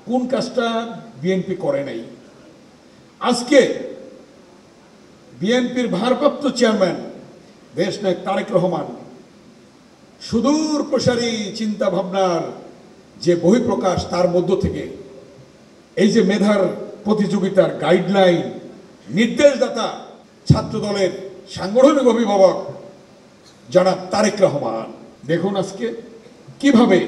কোন কাজটা বিএনপি করে নাই? আজকে বিএনপির ভারপ্রাপ্ত চেয়ারম্যান দেশনায়ক তারেক রহমান সুদূর প্রসারী চিন্তা ভাবনার যে বহিঃপ্রকাশ, তার মধ্য থেকে এই যে মেধার প্রতিযোগিতার গাইডলাইন, নির্দেশদাতা ছাত্র দলের সাংগঠনিক অভিভাবক জনাব তারেক রহমান, দেখুন আজকে কিভাবে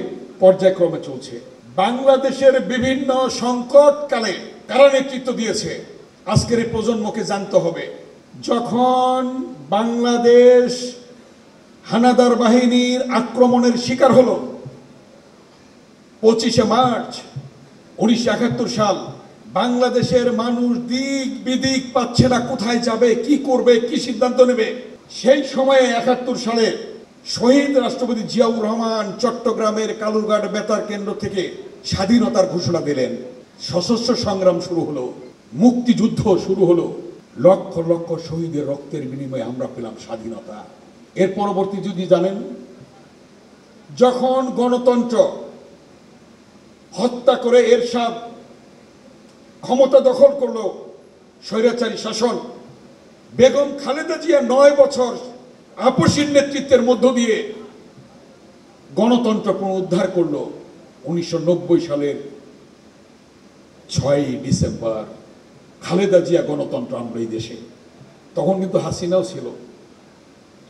পর্যায়ক্রমে চলছে। বাংলাদেশের বিভিন্ন সংকটকালে কারা নেতৃত্ব দিয়েছে আজকের এই প্রজন্মকে জানতে হবে। যখন বাংলাদেশ হানাদার বাহিনীর আক্রমণের শিকার হলো 25শে মার্চ 1971 সাল, বাংলাদেশের মানুষ দিক বিদিক পাচ্ছে না, কোথায় যাবে, কি করবে, কি সিদ্ধান্ত নেবে। সেই সময়ে 71 সালে শহীদ রাষ্ট্রপতি জিয়াউর রহমান চট্টগ্রামের কালুরঘাট বেতার কেন্দ্র থেকে স্বাধীনতার ঘোষণা দিলেন। সশস্ত্র সংগ্রাম শুরু হলো, মুক্তিযুদ্ধ শুরু হলো, লক্ষ লক্ষ শহীদের রক্তের বিনিময়ে আমরা পেলাম স্বাধীনতা। এর পরবর্তী যদি জানেন, যখন গণতন্ত্র হত্যা করে এরশাদ ক্ষমতা দখল করলো, স্বৈরাচারী শাসন, বেগম খালেদা জিয়া 9 বছর আপসীর নেতৃত্বের মধ্য দিয়ে গণতন্ত্র পুনরুদ্ধার করলো। 1990 সালের 6 ডিসেম্বর খালেদা জিয়া গণতন্ত্র আনলো এই দেশে। তখন কিন্তু হাসিনাও ছিল,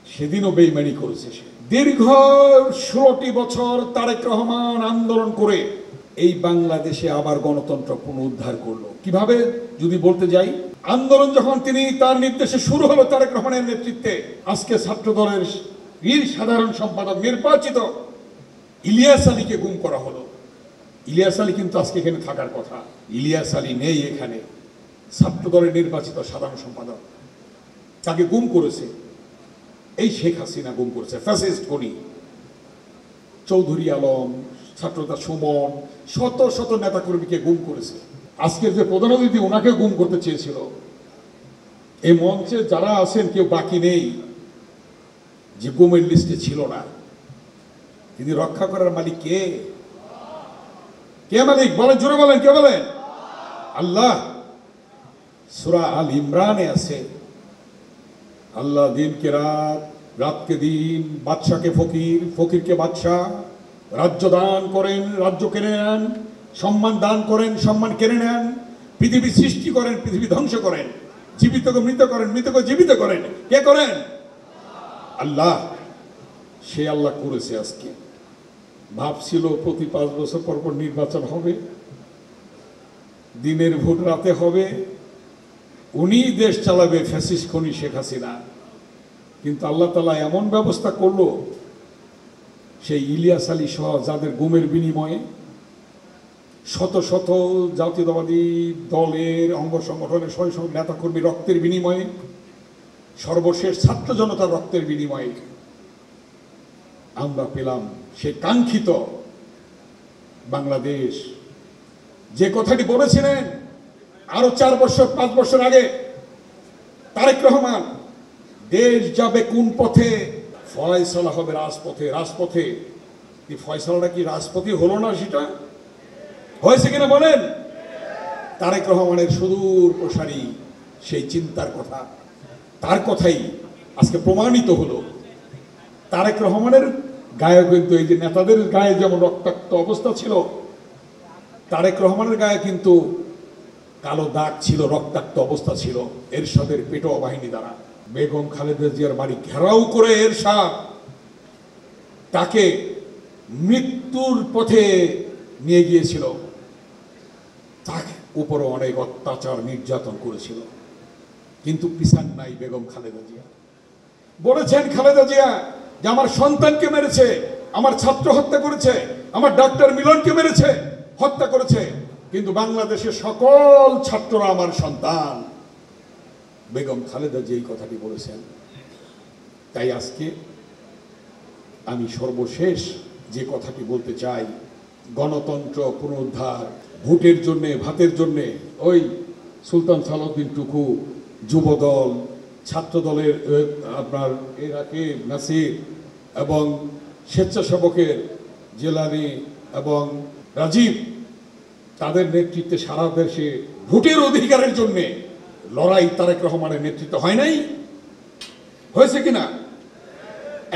সেদিনও বেইমানি করেছে সে। দীর্ঘ 16টি বছর তারেক রহমান আন্দোলন করে এই বাংলাদেশে আবার গণতন্ত্র পুনরুদ্ধার করলো। কিভাবে যদি বলতে যাই, আন্দোলন যখন তিনি তার নির্দেশে শুরু হলো তারেক রহমানের নেতৃত্বে, আজকে ছাত্র দলের বীর সাধারণ সম্পাদক নির্বাচিত ইলিয়াস আলীকে গুম করা হলো। ইলিয়াস আলী কিন্তু আজকে এখানে থাকার কথা, ইলিয়াস আলী নেই এখানে। ছাত্র দলের নির্বাচিত সাধারণ সম্পাদক, তাকে গুম করেছে এই শেখ হাসিনা, গুম করেছে ফ্যাসিস্ট গনি। চৌধুরী আলম, ছাত্রতা সুমন, শত শত নেতাকর্মীকে গুম করেছে। আজকের যে প্রধান অতিথি, ওনাকে গুম করতে চেয়েছিল। এই মঞ্চে যারা আছেন কেউ বাকি নেই যে গুমের লিস্টে ছিল না। তিনি রক্ষা করার মালিক কে? কে মালিক বলেন, জোরে বলেন, কে বলেন? আল্লাহ। সূরা আল ইমরানে আছে, আল্লাহ দিনকে রাত, রাতকে দিন, বাদশাকে ফকির, ফকিরকে বাদশাহ, রাজ্য দান করেন, রাজ্য কেড়ে নেন, সম্মান দান করেন, সম্মান কেড়ে নেন, পৃথিবী সৃষ্টি করেন, পৃথিবী ধ্বংস করেন, জীবিতকে মৃত করেন, মৃতকে জীবিত করেন। কে করেন? আল্লাহ। সে আল্লাহ করেছে। আজকে ভাবছিল প্রতি 5 বছর পর পর নির্বাচন হবে, দিনের ভোট রাতে হবে, উনি দেশ চালাবে, ফ্যাসিস্ট খনি শেখ হাসিনা। কিন্তু আল্লাহ তাআলা এমন ব্যবস্থা করলো, সেই ইলিয়াস আলী সহ যাদের গুমের বিনিময়ে শত শত জাতীয়তাবাদী দলের অঙ্গ সংগঠনের শত শত নেতাকর্মী রক্তের বিনিময়ে, সর্বশেষ ছাত্র জনতার রক্তের বিনিময়ে আমরা পেলাম সেই কাঙ্ক্ষিত বাংলাদেশ। যে কথাটি বলেছিলেন আরো 4 বছর 5 বছর আগে তারেক রহমান, দেশ যাবে কোন পথে, ফয়সালা হবে রাজপথে। রাজপথে এই ফয়সালাটা কি রাজপথে হলো না? সেটা হয়েছে কিনা বলেন? তারেক রহমানের সুদূর প্রসারী সেই চিন্তার কথা, তার কথাই আজকে প্রমাণিত হলো। তারেক রহমানের গায়ে কিন্তু এই যে নেতাদের গায়ে যেমন রক্তাক্ত অবস্থা ছিল, তারেক রহমানের গায়ে কিন্তু কালো দাগ ছিল, রক্তাক্ত অবস্থা ছিল এরশাদের পেটোয়া বাহিনী দ্বারা। বেগম খালেদা জিয়ার বাড়ি ঘেরাও করে এরশাদ তাকে মৃত্যুর পথে নিয়ে গিয়েছিল, তার উপরে অনেক অত্যাচার নির্যাতন করেছিল, কিন্তু পিছান নাই বেগম খালেদা জিয়া। বলেছেন খালেদা জিয়া যে আমার সন্তানকে মেরেছে, আমার ছাত্র হত্যা করেছে, আমার ডাক্তার মিলনকে মেরেছে, হত্যা করেছে, কিন্তু বাংলাদেশের সকল ছাত্ররা আমার সন্তান। বেগম খালেদা জিয়া এই কথাটি বলেছেন। তাই আজকে আমি সর্বশেষ যে কথাটি বলতে চাই, গণতন্ত্র পুনরুদ্ধার, ভোটের জন্যে, ভাতের জন্যে ওই সুলতান সালাউদ্দিন টুকু, যুবদল, ছাত্র দলের আপনার এরাকে নাসির এবং স্বেচ্ছাসেবকের জেলানি এবং রাজীব, তাদের নেতৃত্বে সারা দেশে ভোটের অধিকারের জন্য লড়াই তারেক রহমানের নেতৃত্ব হয় নাই? হয়েছে কিনা?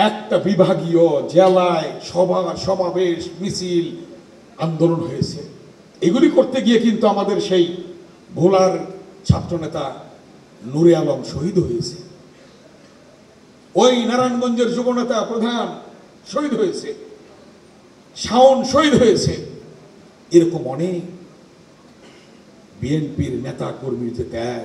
একটা বিভাগীয় জেলায় সভা সমাবেশ মিছিল আন্দোলন হয়েছে। এগুলি করতে গিয়ে কিন্তু আমাদের সেই ভোলার ছাত্রনেতা নূরে আলম শহীদ হয়েছে, ওই নারায়ণগঞ্জের যুবনেতা প্রধান শহীদ হয়েছে, শাওন শহীদ হয়েছে। এরকম অনেক বিএনপির নেতা কর্মীর যে ত্যাগ,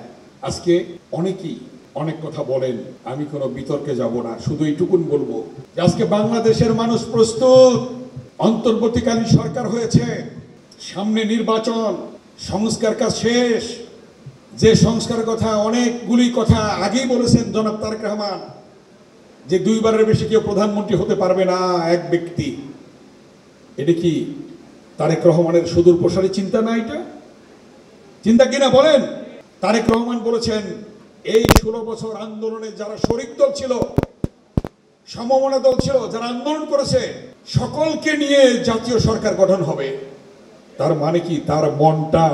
আজকে অনেকেই অনেক কথা বলেন, আমি কোনো বিতর্কে যাব না, শুধু এইটুকুন বলবো যে আজকে বাংলাদেশের মানুষ প্রস্তুত। অন্তর্বর্তীকালীন সরকার হয়েছে, সামনে নির্বাচন, সংস্কার কাজ শেষ। যে সংস্কারের কথা অনেকগুলি কথা আগেই বলেছেন জনাব তারেক রহমান, যে দুইবারের বেশি কেউ প্রধানমন্ত্রী হতে পারবে না এক ব্যক্তি। এটা কি তারেক রহমানের সুদূর প্রসারী চিন্তা না? এটা চিন্তা কিনা বলেন? তারেক রহমান বলেছেন এই 16 বছর আন্দোলনে যারা শরিক দল ছিল, সমমনা দল ছিল, যারা আন্দোলন করেছে, সকলকে নিয়ে জাতীয় সরকার গঠন হবে। তার মানে কি তার মনটা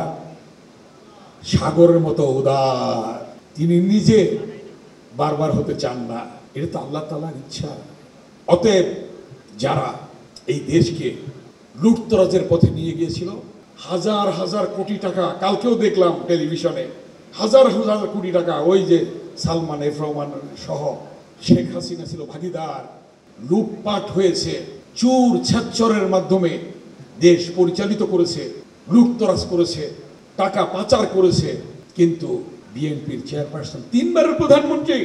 সাগরের মতো উদার, তিনি নিজে বারবার হতে চান না। এটা তো আল্লাহ তাআলার ইচ্ছা। অতএব যারা এই দেশকে লুটতরাজের পথে নিয়ে গিয়েছিল, হাজার হাজার কোটি টাকা, কালকেও দেখলাম টেলিভিশনে, হাজার হাজার কোটি টাকা, ওই যে সালমান এফ রহমান সহ শেখ হাসিনা ছিল ভাগিদার, লুটপাট হয়েছে, চুর ছাচ্চরের মাধ্যমে দেশ পরিচালিত করেছে, লুটতরাজ করেছে, টাকা পাচার করেছে। কিন্তু বিএনপির চেয়ারপারসন, 3 বারের প্রধানমন্ত্রী,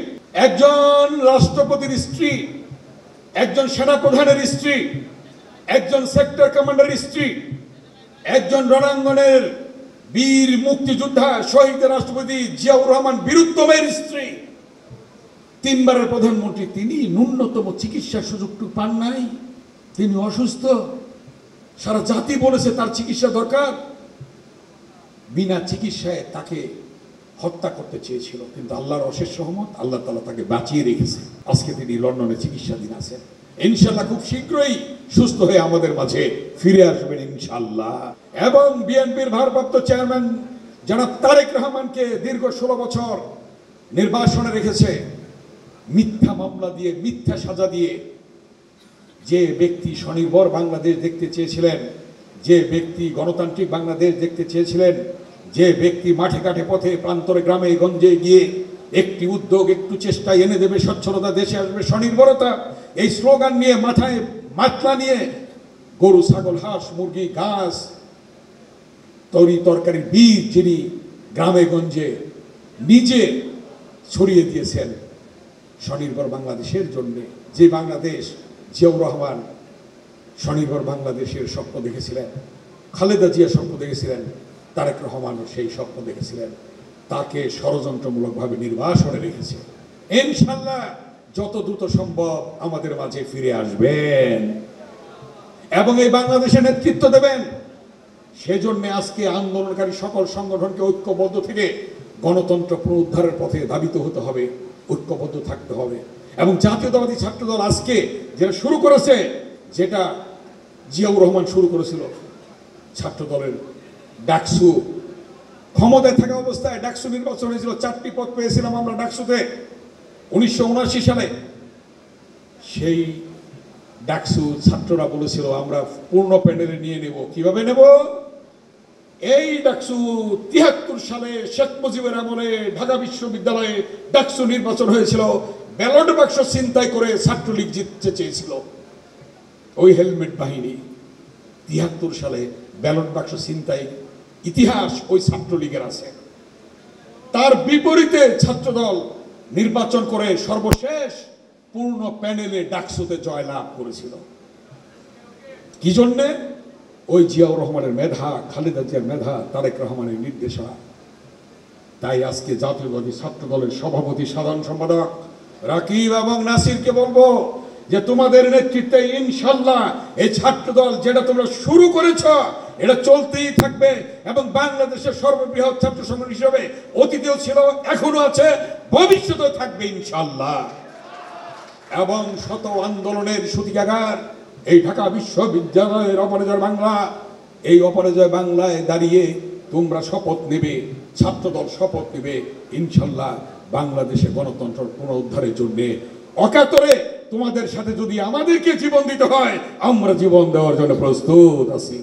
একজন রাষ্ট্রপতির স্ত্রী, একজন সেনাপ্রধানের স্ত্রী, একজন সেক্টর কমান্ডারের স্ত্রী, একজন রণাঙ্গনের বীর মুক্তিযোদ্ধা শহীদ রাষ্ট্রপতি জিয়াউর রহমান বীরুত্তমের স্ত্রী, 3 বারের প্রধানমন্ত্রী, তিনি ন্যূনতম চিকিৎসার সুযোগটুকু পান নাই। তিনি অসুস্থ, সারা জাতি বলেছে তার চিকিৎসা দরকার। বিনা চিকিৎসায় তাকে হত্যা করতে চেয়েছিল, কিন্তু আল্লাহর অশেষ রহমত, আল্লাহ তাআলা তাকে বাঁচিয়ে রেখেছে। আজকে তিনি লন্ডনে চিকিৎসাধীন আছেন। ইনশাআল্লাহ খুব শীঘ্রই সুস্থ হয়ে আমাদের মাঝে ফিরে আসবেন ইনশাআল্লাহ। এবং বিএনপির ভারপ্রাপ্ত চেয়ারম্যান জনাব তারেক রহমানকে দীর্ঘ 16 বছর নির্বাসনে রেখেছে, মিথ্যা মামলা দিয়ে, মিথ্যা সাজা দিয়ে। যে ব্যক্তি স্বনির্ভর বাংলাদেশ দেখতে চেয়েছিলেন, যে ব্যক্তি গণতান্ত্রিক বাংলাদেশ দেখতে চেয়েছিলেন, যে ব্যক্তি মাঠে ঘাটে পথে প্রান্তরে গ্রামে গঞ্জে গিয়ে একটি উদ্যোগ, একটু চেষ্টায় এনে দেবে স্বচ্ছলতা, দেশে আসবে স্বনির্ভরতা, এই স্লোগান নিয়ে মাথায় মাতলা নিয়ে গরু ছাগল হাঁস মুরগি ঘাস তরি তরকারির বীজ যিনি গ্রামে গঞ্জে নিজে ছড়িয়ে দিয়েছেন স্বনির্ভর বাংলাদেশের জন্য, যে বাংলাদেশ জিয়াউর রহমান স্বনির্ভর বাংলাদেশের স্বপ্ন দেখেছিলেন, খালেদা জিয়া স্বপ্ন দেখেছিলেন, তারেক রহমানও সেই স্বপ্ন দেখেছিলেন, তাকে ষড়যন্ত্রমূলকভাবে নির্বাসনে রেখেছে। ইনশাআল্লাহ যত দ্রুত সম্ভব আমাদের মাঝে ফিরে আসবেন এবং এই বাংলাদেশে নেতৃত্ব দেবেন। সেজন্য আজকে আন্দোলনকারী সকল সংগঠনকে ঐক্যবদ্ধ থেকে গণতন্ত্র পুনরুদ্ধারের পথে ধাবিত হতে হবে, ঐক্যবদ্ধ থাকতে হবে। এবং জাতীয়তাবাদী ছাত্রদল আজকে যেটা শুরু করেছে, যেটা জিয়াউর রহমান শুরু করেছিল, ছাত্রদলের ডাকসু, ক্ষমতায় থাকা অবস্থায় ডাকসু নির্বাচন হয়েছিল, 4টি পদ পেয়েছিলাম আমরা ডাকসুতে 1979 সালে। সেই ডাকসু ছাত্ররা বলেছিল আমরা পূর্ণ প্যানেলে নিয়ে নেব। কিভাবে নেব? এই ডাকসু 73 সালে শেখ মুজিবের আমলে ঢাকা বিশ্ববিদ্যালয়ে ডাকসু নির্বাচন হয়েছিল, ব্যালট বাক্স ছিনতাই করে ছাত্রলীগ জিততে চেয়েছিল। ওই হেলমেট বাহিনী 73 সালে ব্যালট বাক্স ছিনতাই ইতিহাস ওই ছাত্রলীগের আছে। তার বিপরীতে ছাত্রদল নির্বাচন করে সর্বশেষ পূর্ণ প্যানেলে ডাকসুতে জয়লাভ করেছিল। কি জন্যে? ওই জিয়াউর রহমানের মেধা, খালেদা জিয়ার মেধা, তারেক রহমানের নির্দেশনা। তাই আজকে জাতীয়বাদী ছাত্র দলের সভাপতি, সাধারণ সম্পাদক রাকিব এবং নাসিরকে বলবো যে তোমাদের নেতৃত্বে ইনশাআল্লাহ এই ছাত্র দল যেটা তোমরা শুরু করেছ এটা চলতেই থাকবে এবং বাংলাদেশের সর্ববৃহৎ ছাত্র সংগঠন হিসেবে অতীতেও ছিল, এখনো আছে, ভবিষ্যতেও থাকবে ইনশাআল্লাহ। এবং শত আন্দোলনের সূতিকাগার এই ঢাকা বিশ্ববিদ্যালয়ের অপরাজয় বাংলা, এই অপরাজয় বাংলায় দাঁড়িয়ে তোমরা শপথ নেবে, ছাত্রদল শপথ নেবে, ইনশাল্লাহ বাংলাদেশে গণতন্ত্র পুনরুদ্ধারের জন্য অকাতরে তোমাদের সাথে যদি আমাদেরকে জীবন দিতে হয় আমরা জীবন দেওয়ার জন্য প্রস্তুত আছি।